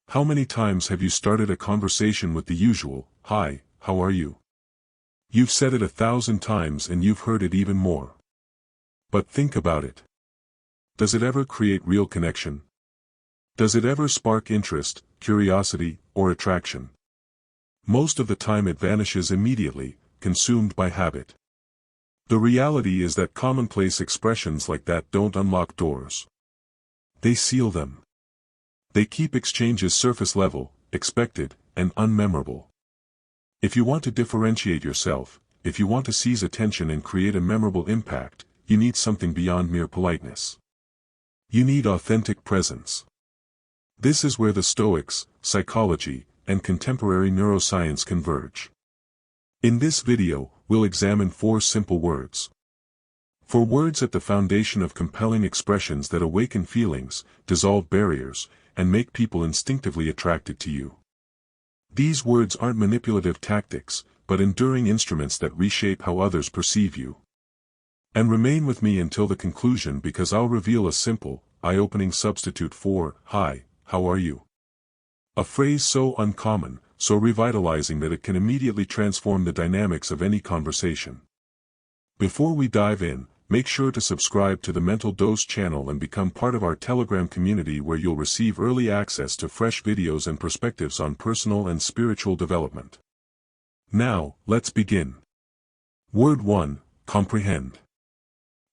How many times have you started a conversation with the usual, "Hi, how are you?" You've said it 1,000 times and you've heard it even more. But think about it. Does it ever create real connection? Does it ever spark interest, curiosity, or attraction? Most of the time it vanishes immediately, consumed by habit. The reality is that commonplace expressions like that don't unlock doors. They seal them. They keep exchanges surface level, expected, and unmemorable. If you want to differentiate yourself, if you want to seize attention and create a memorable impact, you need something beyond mere politeness. You need authentic presence. This is where the Stoics, psychology, and contemporary neuroscience converge. In this video, we'll examine 4 simple words. 4 words at the foundation of compelling expressions that awaken feelings, dissolve barriers, and make people instinctively attracted to you. These words aren't manipulative tactics, but enduring instruments that reshape how others perceive you. And remain with me until the conclusion because I'll reveal a simple, eye-opening substitute for, "Hi, how are you?" A phrase so uncommon, so revitalizing that it can immediately transform the dynamics of any conversation. Before we dive in, make sure to subscribe to the Mental Dose channel and become part of our Telegram community where you'll receive early access to fresh videos and perspectives on personal and spiritual development. Now, let's begin. Word 1, comprehend.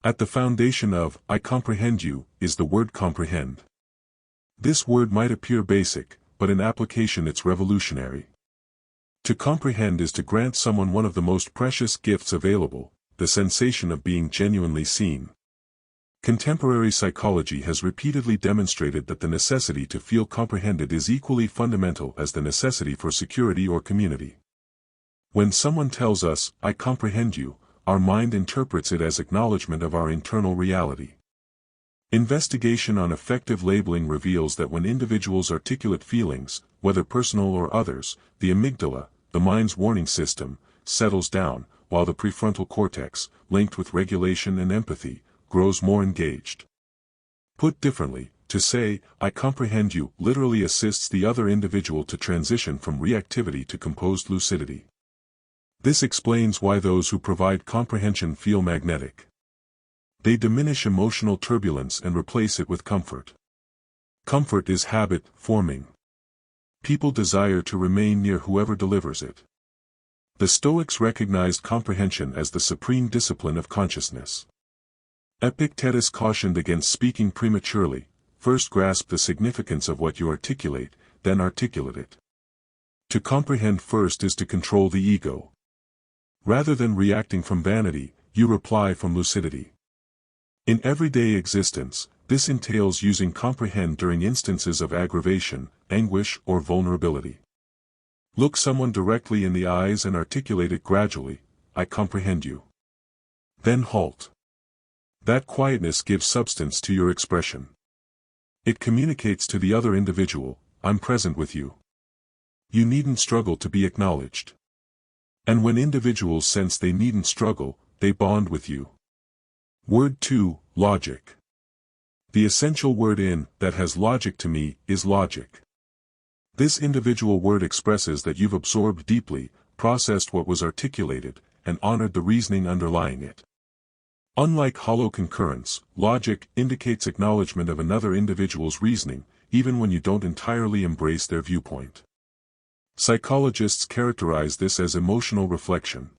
At the foundation of, "I comprehend you," is the word comprehend. This word might appear basic, but in application it's revolutionary. To comprehend is to grant someone one of the most precious gifts available, the sensation of being genuinely seen. Contemporary psychology has repeatedly demonstrated that the necessity to feel comprehended is equally fundamental as the necessity for security or community. When someone tells us, "I comprehend you," our mind interprets it as acknowledgement of our internal reality. Investigation on effective labeling reveals that when individuals articulate feelings, whether personal or others, the amygdala, the mind's warning system, settles down, while the prefrontal cortex, linked with regulation and empathy, grows more engaged. Put differently, to say, "I comprehend you," literally assists the other individual to transition from reactivity to composed lucidity. This explains why those who provide comprehension feel magnetic. They diminish emotional turbulence and replace it with comfort. Comfort is habit forming. People desire to remain near whoever delivers it. The Stoics recognized comprehension as the supreme discipline of consciousness. Epictetus cautioned against speaking prematurely, first grasp the significance of what you articulate, then articulate it. To comprehend first is to control the ego. Rather than reacting from vanity, you reply from lucidity. In everyday existence, this entails using comprehend during instances of aggravation, anguish, or vulnerability. Look someone directly in the eyes and articulate it gradually, "I comprehend you." Then halt. That quietness gives substance to your expression. It communicates to the other individual, "I'm present with you." You needn't struggle to be acknowledged. And when individuals sense they needn't struggle, they bond with you. Word 2, logic. The essential word in, "that has logic to me," is logic. This individual word expresses that you've absorbed deeply, processed what was articulated, and honored the reasoning underlying it. Unlike hollow concurrence, logic indicates acknowledgement of another individual's reasoning, even when you don't entirely embrace their viewpoint. Psychologists characterize this as emotional reflection.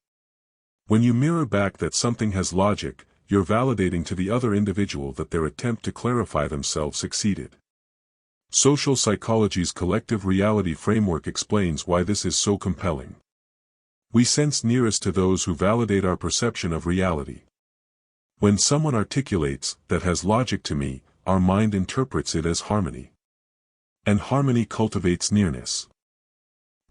When you mirror back that something has logic, you're validating to the other individual that their attempt to clarify themselves succeeded. Social psychology's collective reality framework explains why this is so compelling. We sense nearest to those who validate our perception of reality. When someone articulates, "that has logic to me," our mind interprets it as harmony. And harmony cultivates nearness.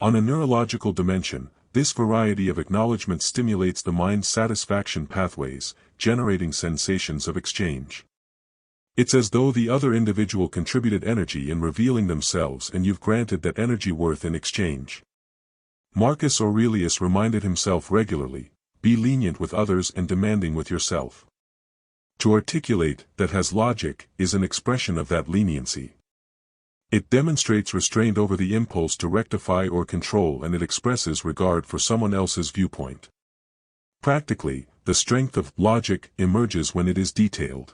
On a neurological dimension, this variety of acknowledgement stimulates the mind's satisfaction pathways, generating sensations of exchange. It's as though the other individual contributed energy in revealing themselves and you've granted that energy worth in exchange. Marcus Aurelius reminded himself regularly, "Be lenient with others and demanding with yourself." To articulate, "that has logic," is an expression of that leniency. It demonstrates restraint over the impulse to rectify or control, and it expresses regard for someone else's viewpoint. Practically, the strength of logic emerges when it is detailed.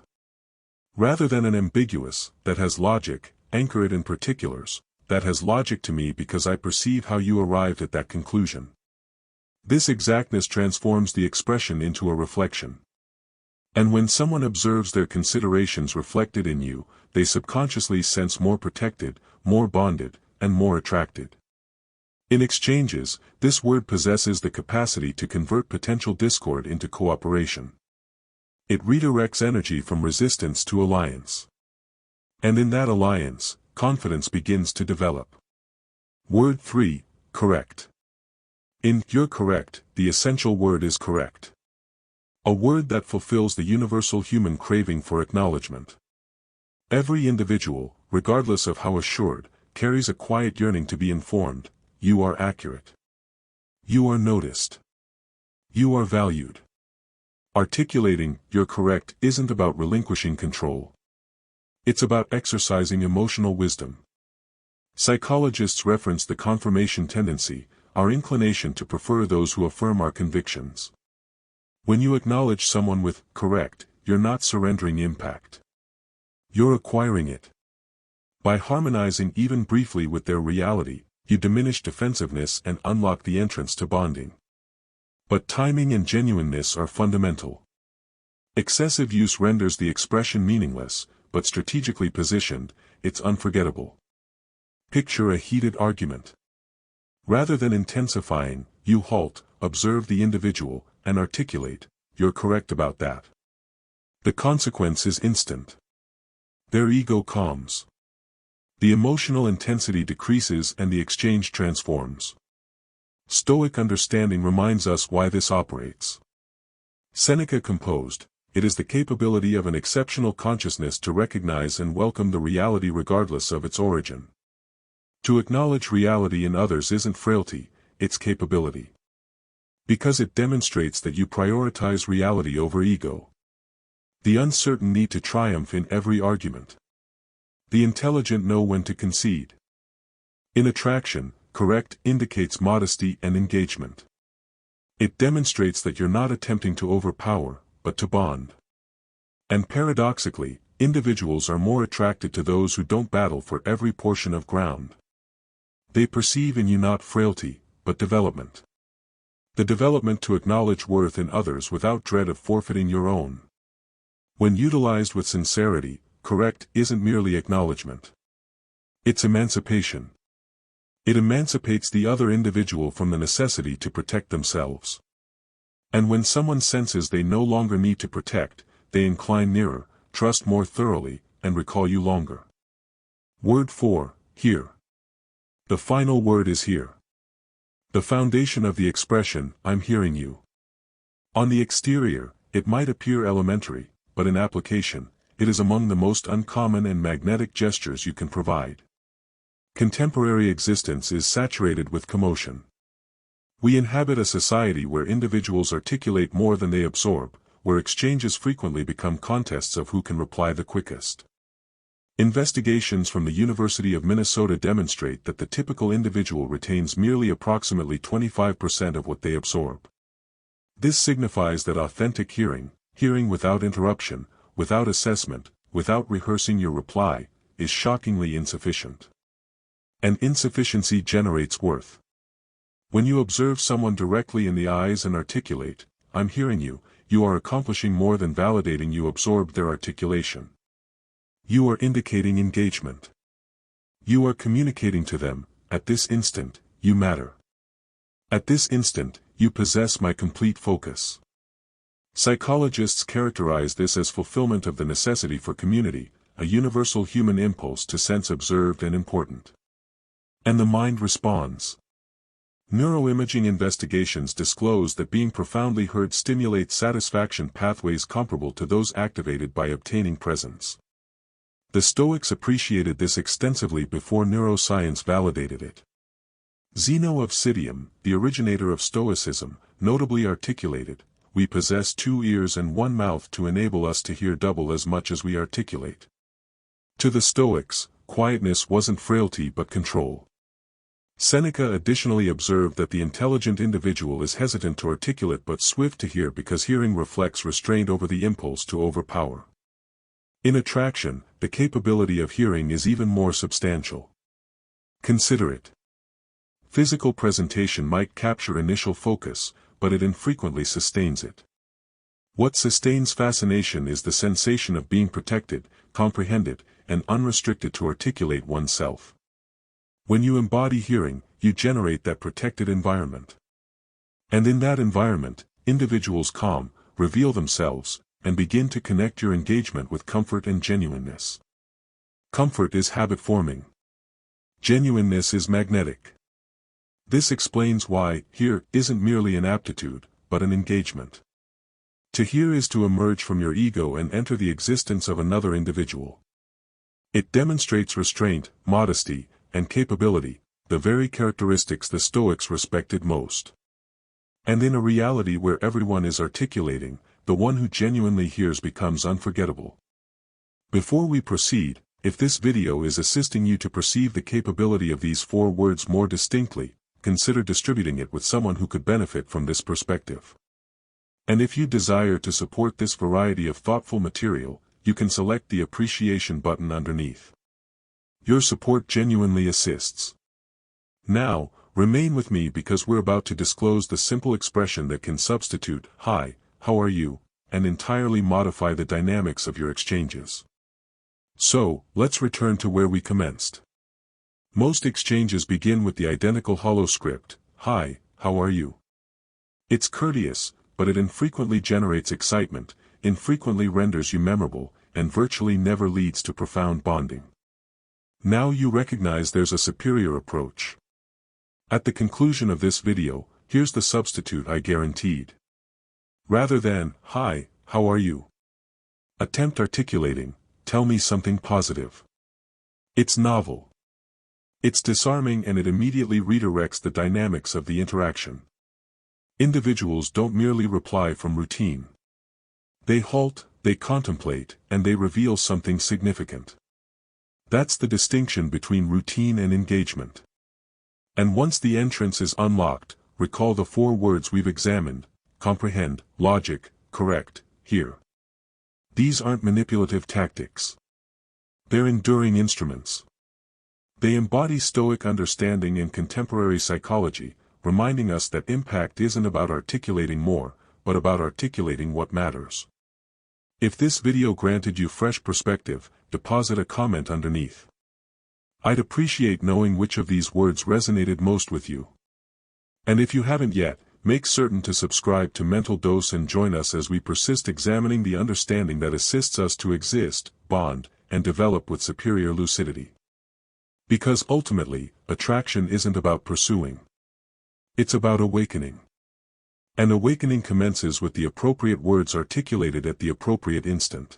Rather than an ambiguous, that has logic, anchor it in particulars, that has logic to me because I perceive how you arrived at that conclusion. This exactness transforms the expression into a reflection. And when someone observes their considerations reflected in you, they subconsciously sense more protected, more bonded, and more attracted. In exchanges, this word possesses the capacity to convert potential discord into cooperation. It redirects energy from resistance to alliance. And in that alliance, confidence begins to develop. Word 3, correct. In "you're correct," the essential word is correct. A word that fulfills the universal human craving for acknowledgement. Every individual, regardless of how assured, carries a quiet yearning to be informed. You are accurate. You are noticed. You are valued. Articulating "you're correct" isn't about relinquishing control. It's about exercising emotional wisdom. Psychologists reference the confirmation tendency, our inclination to prefer those who affirm our convictions. When you acknowledge someone with "correct," you're not surrendering impact. You're acquiring it. By harmonizing even briefly with their reality, you diminish defensiveness and unlock the entrance to bonding. But timing and genuineness are fundamental. Excessive use renders the expression meaningless, but strategically positioned, it's unforgettable. Picture a heated argument. Rather than intensifying, you halt, observe the individual, and articulate, "You're correct about that." The consequence is instant. Their ego calms. The emotional intensity decreases and the exchange transforms. Stoic understanding reminds us why this operates. Seneca composed, "It is the capability of an exceptional consciousness to recognize and welcome the reality regardless of its origin." To acknowledge reality in others isn't frailty, it's capability. Because it demonstrates that you prioritize reality over ego. The uncertain need to triumph in every argument. The intelligent know when to concede. In attraction, correct indicates modesty and engagement. It demonstrates that you're not attempting to overpower, but to bond. And paradoxically, individuals are more attracted to those who don't battle for every portion of ground. They perceive in you not frailty, but development. The development to acknowledge worth in others without dread of forfeiting your own. When utilized with sincerity, correct isn't merely acknowledgement. It's emancipation. It emancipates the other individual from the necessity to protect themselves. And when someone senses they no longer need to protect, they incline nearer, trust more thoroughly, and recall you longer. Word 4, here. The final word is here. The foundation of the expression, "I'm hearing you." On the exterior, it might appear elementary, but in application, it is among the most uncommon and magnetic gestures you can provide. Contemporary existence is saturated with commotion. We inhabit a society where individuals articulate more than they absorb, where exchanges frequently become contests of who can reply the quickest. Investigations from the University of Minnesota demonstrate that the typical individual retains merely approximately 25% of what they absorb. This signifies that authentic hearing, hearing without interruption, without assessment, without rehearsing your reply, is shockingly insufficient. And insufficiency generates worth. When you observe someone directly in the eyes and articulate, "I'm hearing you," you are accomplishing more than validating you absorbed their articulation. You are indicating engagement. You are communicating to them, "At this instant, you matter. At this instant, you possess my complete focus." Psychologists characterize this as fulfillment of the necessity for community, a universal human impulse to sense observed and important. And the mind responds. Neuroimaging investigations disclose that being profoundly heard stimulates satisfaction pathways comparable to those activated by obtaining presence. The Stoics appreciated this extensively before neuroscience validated it. Zeno of Citium, the originator of Stoicism, notably articulated, "We possess 2 ears and 1 mouth to enable us to hear double as much as we articulate." To the Stoics, quietness wasn't frailty but control. Seneca additionally observed that the intelligent individual is hesitant to articulate but swift to hear because hearing reflects restraint over the impulse to overpower. In attraction, the capability of hearing is even more substantial. Consider it. Physical presentation might capture initial focus, but it infrequently sustains it. What sustains fascination is the sensation of being protected, comprehended, and unrestricted to articulate oneself. When you embody hearing, you generate that protected environment. And in that environment, individuals calm, reveal themselves, and begin to connect your engagement with comfort and genuineness. Comfort is habit-forming. Genuineness is magnetic. This explains why hear isn't merely an aptitude, but an engagement. To hear is to emerge from your ego and enter the existence of another individual. It demonstrates restraint, modesty, and capability, the very characteristics the Stoics respected most. And in a reality where everyone is articulating, the one who genuinely hears becomes unforgettable. Before we proceed, if this video is assisting you to perceive the capability of these 4 words more distinctly, consider distributing it with someone who could benefit from this perspective. And if you desire to support this variety of thoughtful material, you can select the appreciation button underneath. Your support genuinely assists. Now, remain with me because we're about to disclose the simple expression that can substitute, "Hi, how are you?" and entirely modify the dynamics of your exchanges. So, let's return to where we commenced. Most exchanges begin with the identical hollow script, "Hi, how are you?" It's courteous, but it infrequently generates excitement, infrequently renders you memorable, and virtually never leads to profound bonding. Now you recognize there's a superior approach. At the conclusion of this video, here's the substitute I guaranteed. Rather than, "Hi, how are you?" attempt articulating, "Tell me something positive." It's novel. It's disarming and it immediately redirects the dynamics of the interaction. Individuals don't merely reply from routine. They halt, they contemplate, and they reveal something significant. That's the distinction between routine and engagement. And once the entrance is unlocked, recall the 4 words we've examined: comprehend, logic, correct, hear. These aren't manipulative tactics. They're enduring instruments. They embody Stoic understanding and contemporary psychology, reminding us that impact isn't about articulating more, but about articulating what matters. If this video granted you fresh perspective, deposit a comment underneath. I'd appreciate knowing which of these words resonated most with you. And if you haven't yet, make certain to subscribe to Mental Dose and join us as we persist examining the understanding that assists us to exist, bond, and develop with superior lucidity. Because ultimately, attraction isn't about pursuing. It's about awakening. And awakening commences with the appropriate words articulated at the appropriate instant.